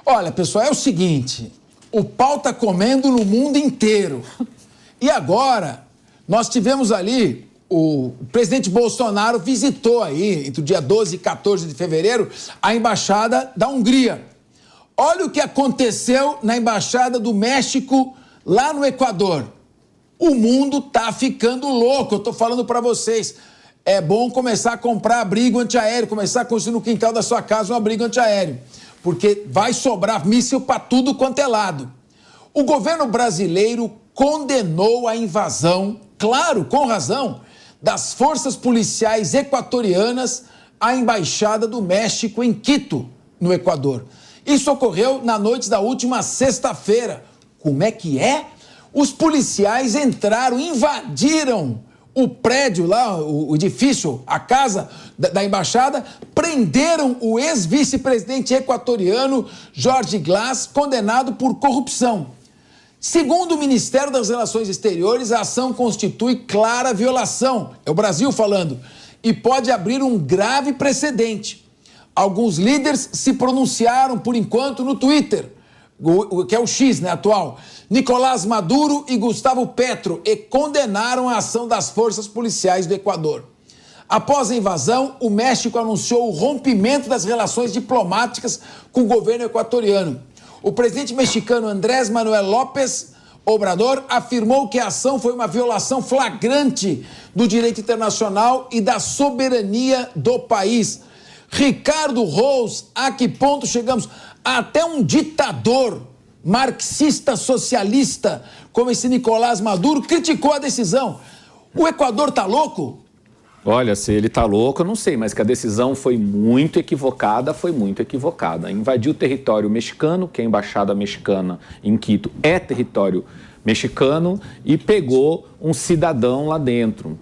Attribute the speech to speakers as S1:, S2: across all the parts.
S1: Olha, pessoal, é o seguinte, o pau tá comendo no mundo inteiro. E agora, nós tivemos ali, o presidente Bolsonaro visitou aí, entre o dia 12 e 14 de fevereiro, a embaixada da Hungria. Olha o que aconteceu na embaixada do México, lá no Equador. O mundo tá ficando louco, eu tô falando para vocês. É bom começar a comprar abrigo antiaéreo, começar a construir no quintal da sua casa um abrigo antiaéreo, porque vai sobrar míssil para tudo quanto é lado. O governo brasileiro condenou a invasão, claro, com razão, das forças policiais equatorianas à Embaixada do México em Quito, no Equador. Isso ocorreu na noite da última sexta-feira. Como é que é? Os policiais entraram, invadiram o prédio lá, o edifício, a casa da embaixada, prenderam o ex-vice-presidente equatoriano Jorge Glass, condenado por corrupção. Segundo o Ministério das Relações Exteriores, a ação constitui clara violação, é o Brasil falando, e pode abrir um grave precedente. Alguns líderes se pronunciaram, por enquanto, no Twitter, que é o X, né, atual, Nicolás Maduro e Gustavo Petro, e condenaram a ação das forças policiais do Equador. Após a invasão, o México anunciou o rompimento das relações diplomáticas com o governo equatoriano. O presidente mexicano Andrés Manuel López Obrador afirmou que a ação foi uma violação flagrante do direito internacional e da soberania do país. Ricardo Rous, a que ponto chegamos? Até um ditador marxista-socialista como esse Nicolás Maduro criticou a decisão. O Equador tá louco?
S2: Olha, se ele tá louco, eu não sei, mas que a decisão foi muito equivocada, foi muito equivocada. Invadiu o território mexicano, que a embaixada mexicana em Quito é território mexicano, e pegou um cidadão lá dentro.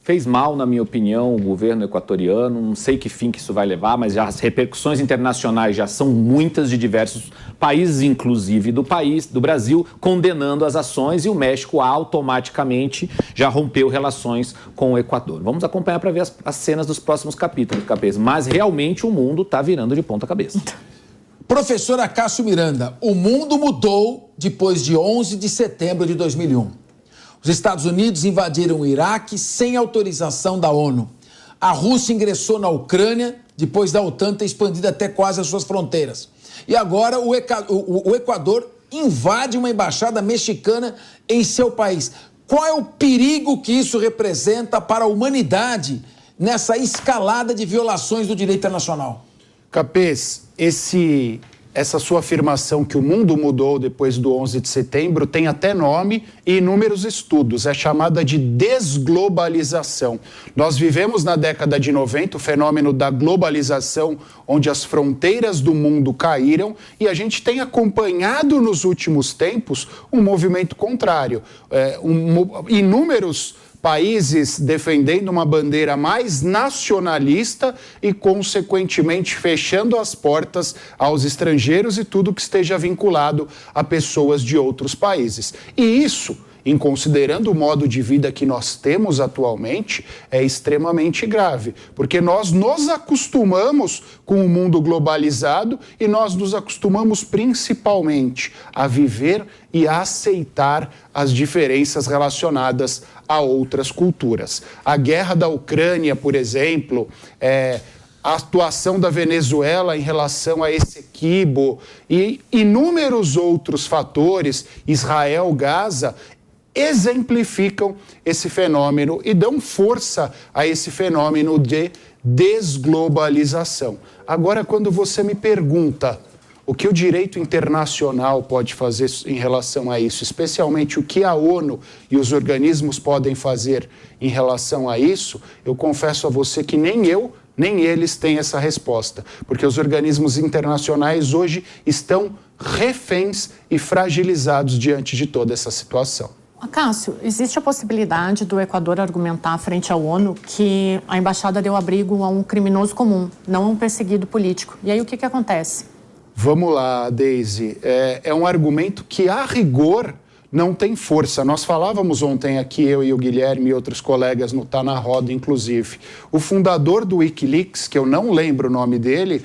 S2: Fez mal, na minha opinião, o governo equatoriano, não sei que fim que isso vai levar, mas já as repercussões internacionais já são muitas de diversos países, inclusive do Brasil, condenando as ações, e o México automaticamente já rompeu relações com o Equador. Vamos acompanhar para ver as cenas dos próximos capítulos, mas realmente o mundo está virando de ponta cabeça.
S1: Professor Acácio Miranda, o mundo mudou depois de 11 de setembro de 2001. Os Estados Unidos invadiram o Iraque sem autorização da ONU. A Rússia ingressou na Ucrânia depois da OTAN ter expandido até quase as suas fronteiras. E agora o Equador invade uma embaixada mexicana em seu país. Qual é o perigo que isso representa para a humanidade nessa escalada de violações do direito internacional?
S3: Capês, essa sua afirmação que o mundo mudou depois do 11 de setembro tem até nome e inúmeros estudos. É chamada de desglobalização. Nós vivemos na década de 90 o fenômeno da globalização, onde as fronteiras do mundo caíram, e a gente tem acompanhado nos últimos tempos um movimento contrário. Inúmeros países defendendo uma bandeira mais nacionalista e, consequentemente, fechando as portas aos estrangeiros e tudo que esteja vinculado a pessoas de outros países. E isso, em considerando o modo de vida que nós temos atualmente, é extremamente grave, porque nós nos acostumamos com o mundo globalizado e nós nos acostumamos principalmente a viver e a aceitar as diferenças relacionadas a outras culturas. A guerra da Ucrânia, por exemplo, a atuação da Venezuela em relação a Essequibo e inúmeros outros fatores, Israel, Gaza, exemplificam esse fenômeno e dão força a esse fenômeno de desglobalização. Agora, quando você me pergunta o que o direito internacional pode fazer em relação a isso, especialmente o que a ONU e os organismos podem fazer em relação a isso, eu confesso a você que nem eu, nem eles têm essa resposta, porque os organismos internacionais hoje estão reféns e fragilizados diante de toda essa situação.
S4: Acácio, existe a possibilidade do Equador argumentar frente à ONU que a embaixada deu abrigo a um criminoso comum, não a um perseguido político. E aí o que acontece?
S3: Vamos lá, Deise. É um argumento que, a rigor, não tem força. Nós falávamos ontem aqui, eu e o Guilherme e outros colegas no Tá na Roda, inclusive. O fundador do Wikileaks, que eu não lembro o nome dele...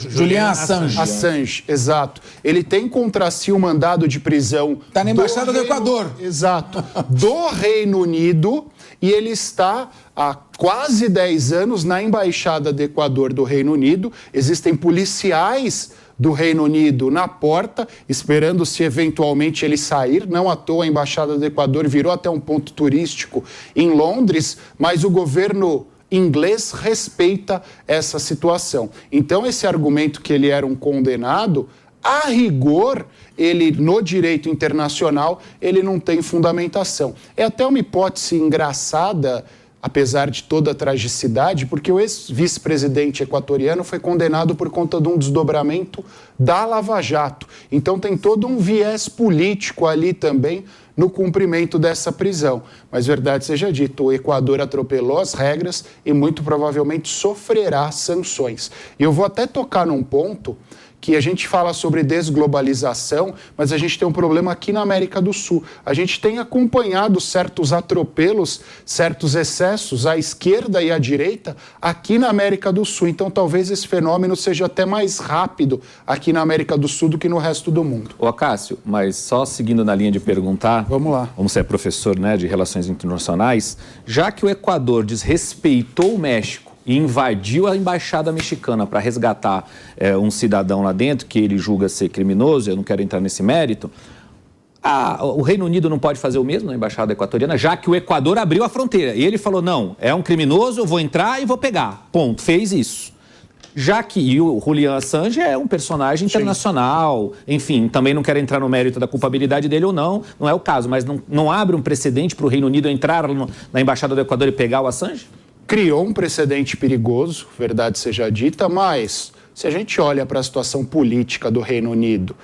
S1: Julian Assange.
S3: Assange, exato. Ele tem contra si um mandado de prisão...
S1: Está na Embaixada do Equador.
S3: Exato. Do Reino Unido, e ele está há quase 10 anos na Embaixada do Equador do Reino Unido. Existem policiais do Reino Unido na porta, esperando se eventualmente ele sair. Não à toa a Embaixada do Equador virou até um ponto turístico em Londres, mas o governo inglês respeita essa situação. Então, esse argumento que ele era um condenado, a rigor, ele no direito internacional, ele não tem fundamentação. É até uma hipótese engraçada, apesar de toda a tragicidade, porque o ex-vice-presidente equatoriano foi condenado por conta de um desdobramento da Lava Jato. Então tem todo um viés político ali também no cumprimento dessa prisão. Mas verdade seja dita, o Equador atropelou as regras e muito provavelmente sofrerá sanções. E eu vou até tocar num ponto que a gente fala sobre desglobalização, mas a gente tem um problema aqui na América do Sul. A gente tem acompanhado certos atropelos, certos excessos à esquerda e à direita aqui na América do Sul. Então, talvez esse fenômeno seja até mais rápido aqui na América do Sul do que no resto do mundo.
S2: Ô, Cássio, mas só seguindo na linha de perguntar...
S3: Vamos lá.
S2: Como você é professor, né, de Relações Internacionais, já que o Equador desrespeitou o México e invadiu a embaixada mexicana para resgatar um cidadão lá dentro que ele julga ser criminoso, eu não quero entrar nesse mérito, o Reino Unido não pode fazer o mesmo na embaixada equatoriana, já que o Equador abriu a fronteira. E ele falou, não, é um criminoso, eu vou entrar e vou pegar. Ponto, fez isso. Já que o Julian Assange é um personagem internacional, enfim, também não quero entrar no mérito da culpabilidade dele ou não, não é o caso, mas não abre um precedente para o Reino Unido entrar na embaixada do Equador e pegar o Assange?
S3: Criou um precedente perigoso, verdade seja dita, mas se a gente olha para a situação política do Reino Unido,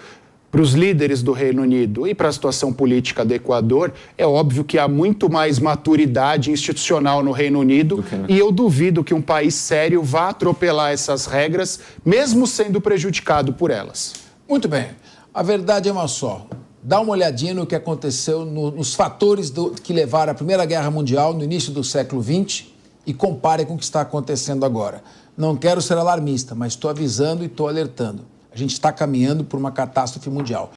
S3: para os líderes do Reino Unido e para a situação política do Equador, é óbvio que há muito mais maturidade institucional no Reino Unido e eu duvido que um país sério vá atropelar essas regras, mesmo sendo prejudicado por elas.
S1: Muito bem. A verdade é uma só. Dá uma olhadinha no que aconteceu, nos fatores que levaram à Primeira Guerra Mundial no início do século XX e compare com o que está acontecendo agora. Não quero ser alarmista, mas estou avisando e estou alertando. A gente está caminhando por uma catástrofe mundial.